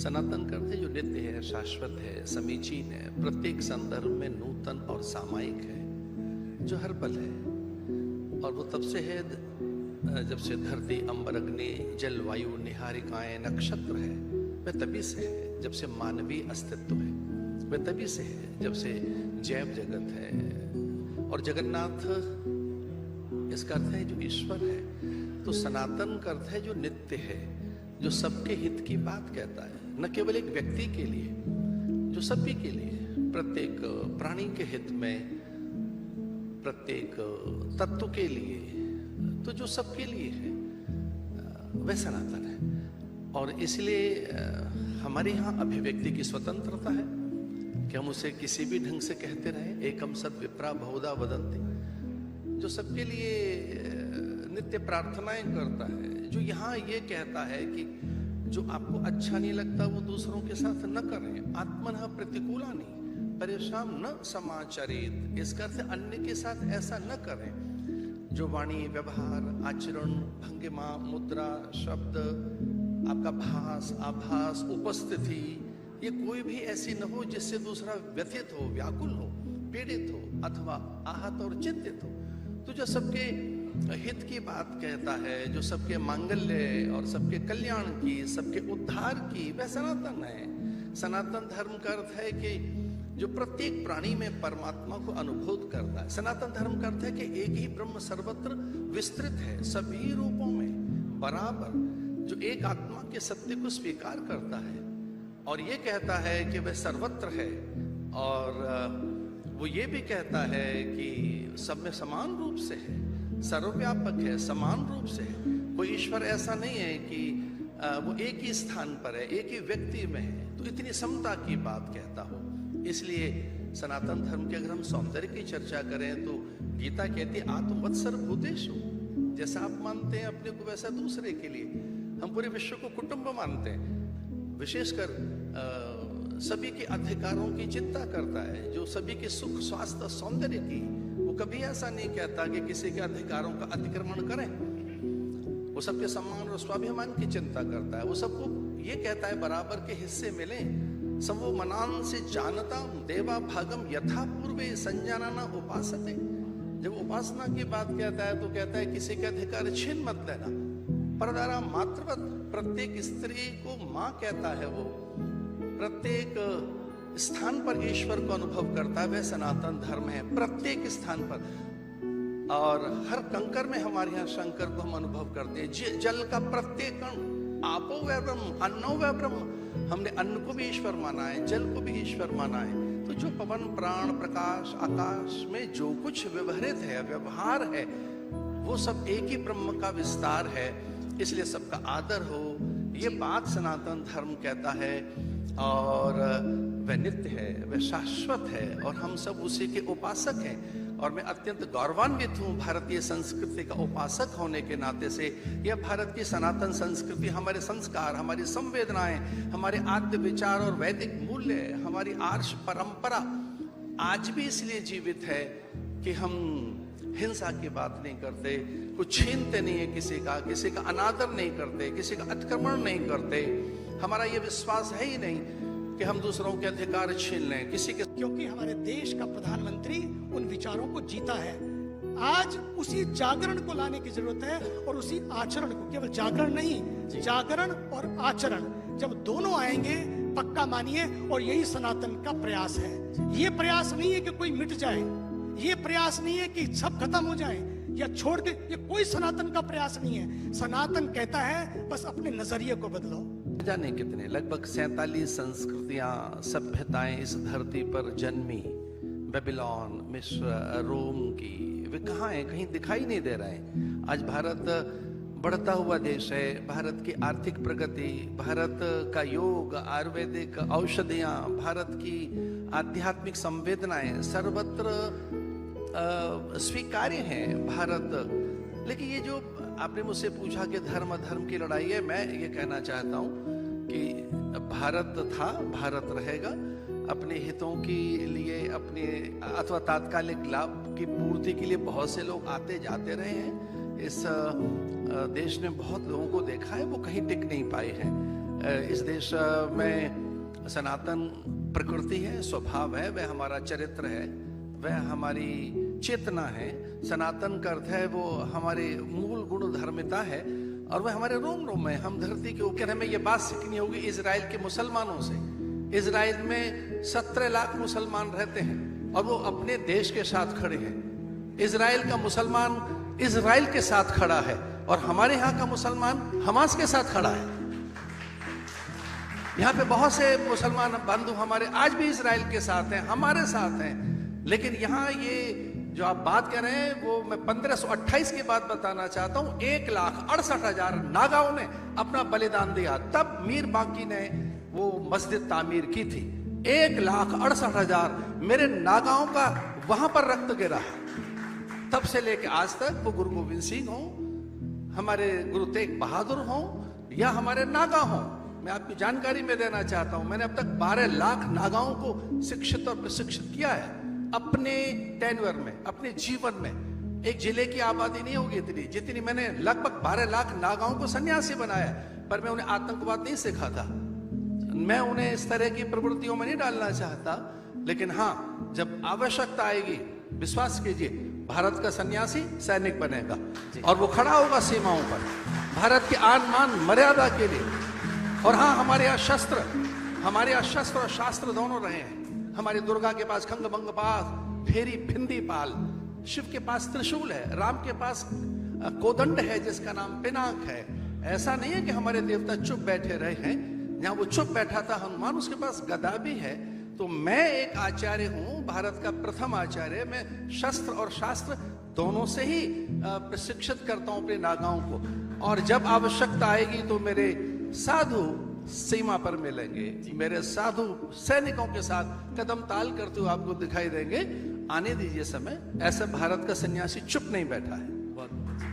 सनातन का अर्थ है जो नित्य है, शाश्वत है, समीचीन है, प्रत्येक संदर्भ में नूतन और सामायिक है, जो हर पल है। और वो तब से है जब से धरती, अंबर, अग्नि, जल, वायु, निहारिकाएं, नक्षत्र है, वह तभी से है जब से मानवीय अस्तित्व है, वह तभी से है जब से जैव जगत है। और जगन्नाथ इसका अर्थ है जो ईश्वर है। तो सनातन का अर्थ है जो नित्य है, जो सबके हित की बात कहता है, न केवल एक व्यक्ति के लिए, जो सभी के लिए, प्रत्येक प्राणी के हित में, प्रत्येक तत्व के लिए, तो जो सबके लिए है वह सनातन है। और इसलिए हमारे यहाँ अभिव्यक्ति की स्वतंत्रता है कि हम उसे किसी भी ढंग से कहते रहे। एकम सद विप्रा बहुधा वदंती, जो सबके लिए नित्य प्रार्थनाएं करता है, जो यहाँ ये कहता है कि जो आपको अच्छा नहीं लगता वो दूसरों के साथ न करें, आत्मनः प्रतिकूलानि परेशान न समाचरित, इसका अर्थ अन्य के साथ ऐसा न करें। जो वाणी, व्यवहार, आचरण, भंगिमा, मुद्रा, शब्द, आपका भास, आभास, उपस्थिति, ये कोई भी ऐसी न हो जिससे दूसरा व्यथित हो, व्याकुल हो, पीड़ित हो अथवा आहत और चिंतित हो। तो जो सबके हित की बात कहता है, जो सबके मांगल्य और सबके कल्याण की, सबके उद्धार की, वह सनातन है। सनातन धर्म का अर्थ है कि जो प्रत्येक प्राणी में परमात्मा को अनुभूत करता है। सनातन धर्म का अर्थ है कि एक ही ब्रह्म सर्वत्र विस्तृत है, सभी रूपों में बराबर, जो एक आत्मा के सत्य को स्वीकार करता है और ये कहता है कि वह सर्वत्र है। और वो ये भी कहता है कि सब में समान रूप से है, सर्वव्यापक है, समान रूप से है। कोई ईश्वर ऐसा नहीं है कि वो एक ही स्थान पर है, एक ही व्यक्ति में है, तो इतनी समता की बात कहता हो। इसलिए सनातन धर्म के अगर हम सौंदर्य की चर्चा करें तो गीता कहती है आत्मवत् सर्वभूतेषु, जैसा आप मानते हैं अपने को वैसा दूसरे के लिए। हम पूरे विश्व को कुटुंब मानते हैं, विशेषकर सभी के अधिकारों की चिंता करता है, जो सभी के सुख, स्वास्थ्य, सौंदर्य की। वो कभी ऐसा नहीं कहता कि किसी के अधिकारों का अतिक्रमण करें। वो सबके सम्मान और स्वाभिमान की चिंता करता है। वो सबको ये कहता है बराबर के हिस्से मिलें। समो मनान से जानता देवा भागम यथा पूर्वे संजानाना उपासते। जब उपासना की बात कहता है तो कहता है किसी के अधिकार छीन मत लेना। परदारा मातृवत, प्रत्येक स्त्री को माँ कहता है। वो प्रत्येक स्थान पर ईश्वर को अनुभव करता है, वह सनातन धर्म है, प्रत्येक स्थान पर। और हर कंकर में हमारे यहाँ शंकर को हम अनुभव करते हैं। जल का प्रत्येक कण, आपो वै ब्रह्म, अन्नो वै ब्रह्म। हमने अन्न को भी ईश्वर माना है, जल को भी ईश्वर माना है। तो जो पवन, प्राण, प्रकाश, आकाश में जो कुछ व्यवहारित है, व्यवहार है, वो सब एक ही ब्रह्म का विस्तार है। इसलिए सबका आदर हो, ये बात सनातन धर्म कहता है। और वह नित्य है, वह शाश्वत है और हम सब उसी के उपासक हैं। और मैं अत्यंत गौरवान्वित हूँ भारतीय संस्कृति का उपासक होने के नाते से। यह भारत की सनातन संस्कृति हमारे संस्कार, हमारी संवेदनाएं, हमारे आद्य विचार और वैदिक मूल्य, हमारी आर्ष परंपरा आज भी इसलिए जीवित है कि हम हिंसा की बात नहीं करते, कुछ छीनते नहीं है किसी का अनादर नहीं करते, किसी का अतिक्रमण नहीं करते। हमारा ये विश्वास है ही नहीं कि हम दूसरों के अधिकार छीन लें किसी के, क्योंकि हमारे देश का प्रधानमंत्री उन विचारों को जीता है। आज उसी जागरण को लाने की जरूरत है और उसी आचरण को, केवल जागरण नहीं, जागरण और आचरण जब दोनों आएंगे, पक्का मानिए, और यही सनातन का प्रयास है। ये प्रयास नहीं है कि कोई मिट जाए, ये प्रयास नहीं है कि सब खत्म हो जाए या छोड़ दे, ये कोई सनातन का प्रयास नहीं है। सनातन कहता है बस अपने नजरिए को बदलो। जाने कितने, लगभग 47 संस्कृतियां, सभ्यताएं इस धरती पर जन्मी। बेबीलोन, मिस्र, रोम की, वे कहाँ हैं? कहीं दिखाई नहीं दे रहे हैं। आज भारत बढ़ता हुआ देश है। भारत की आर्थिक प्रगति, भारत का योग, आयुर्वेदिक औषधियां, भारत की आध्यात्मिक संवेदनाएं सर्वत्र स्वीकार्य हैं भारत। लेकिन ये जो आपने मुझसे पूछा कि धर्म अधर्म की लड़ाई है, मैं ये कहना चाहता हूँ कि भारत था, भारत रहेगा। अपने हितों के लिए, अपने अथवा तात्कालिक लाभ की पूर्ति के लिए बहुत से लोग आते जाते रहे हैं। इस देश ने बहुत लोगों को देखा है, वो कहीं टिक नहीं पाए हैं। इस देश में सनातन प्रकृति है, स्वभाव है, वह हमारा चरित्र है, वह हमारी चेतना है। सनातन का अर्थ है वो हमारे मूल गुण धर्मिता है, और वह हमारे रोम रोम में। हम धरती के ऊपर, हमें ये बात सीखनी होगी इजराइल के मुसलमानों से। इजराइल में 17 लाख मुसलमान रहते हैं और वो अपने देश के साथ खड़े हैं। इजराइल का मुसलमान इजराइल के साथ खड़ा है, और हमारे यहाँ का मुसलमान हमास के साथ खड़ा है। यहाँ पे बहुत से मुसलमान बंधु हमारे आज भी इजराइल के साथ हैं, हमारे साथ हैं। लेकिन यहाँ ये जो आप बात कर रहे हैं वो मैं 1528 की बात बताना चाहता हूँ। 1,68,000 नागाओं ने अपना बलिदान दिया, तब मीर बांकी ने वो मस्जिद तामीर की थी। 1,68,000 मेरे नागाओं का वहां पर रक्त गिरा है। तब से लेकर आज तक, वो गुरु गोविंद सिंह हो, हमारे गुरु तेग बहादुर हो, या हमारे नागा हो, मैं आपकी जानकारी में देना चाहता हूं, मैंने अब तक 12 लाख नागाओं को शिक्षित और प्रशिक्षित किया है अपने टेन्योर में, अपने जीवन में। एक जिले की आबादी नहीं होगी इतनी जितनी मैंने लगभग 12 लाख नागाओं को सन्यासी बनाया। पर मैं उन्हें आतंकवाद नहीं सिखाता, मैं उन्हें इस तरह की प्रवृत्तियों में नहीं डालना चाहता। लेकिन हाँ, जब आवश्यकता आएगी, विश्वास कीजिए, भारत का सन्यासी सैनिक बनेगा और वो खड़ा होगा सीमाओं पर भारत के आन मान मर्यादा के लिए। और हाँ, हमारे यहाँ शस्त्र और शास्त्र दोनों रहे हैं। हमारी दुर्गा के पास खंग भंग पास, फेरी भिंदी पाल, शिव के पास त्रिशूल है, राम के पास कोदंड है जिसका नाम पिनाक है। ऐसा नहीं है कि हमारे देवता चुप बैठे रहे हैं। जहां वो चुप बैठा था हनुमान, उसके पास गदा भी है। तो मैं एक आचार्य हूं, भारत का प्रथम आचार्य। मैं शस्त्र और शास्त्र दोनों से ही प्रशिक्षित करता हूं अपने नागाओं को। और जब आवश्यकता आएगी तो मेरे साधु सीमा पर मिलेंगे, मेरे साधु सैनिकों के साथ कदम ताल करते हुए आपको दिखाई देंगे। आने दीजिए समय। ऐसा भारत का सन्यासी चुप नहीं बैठा है।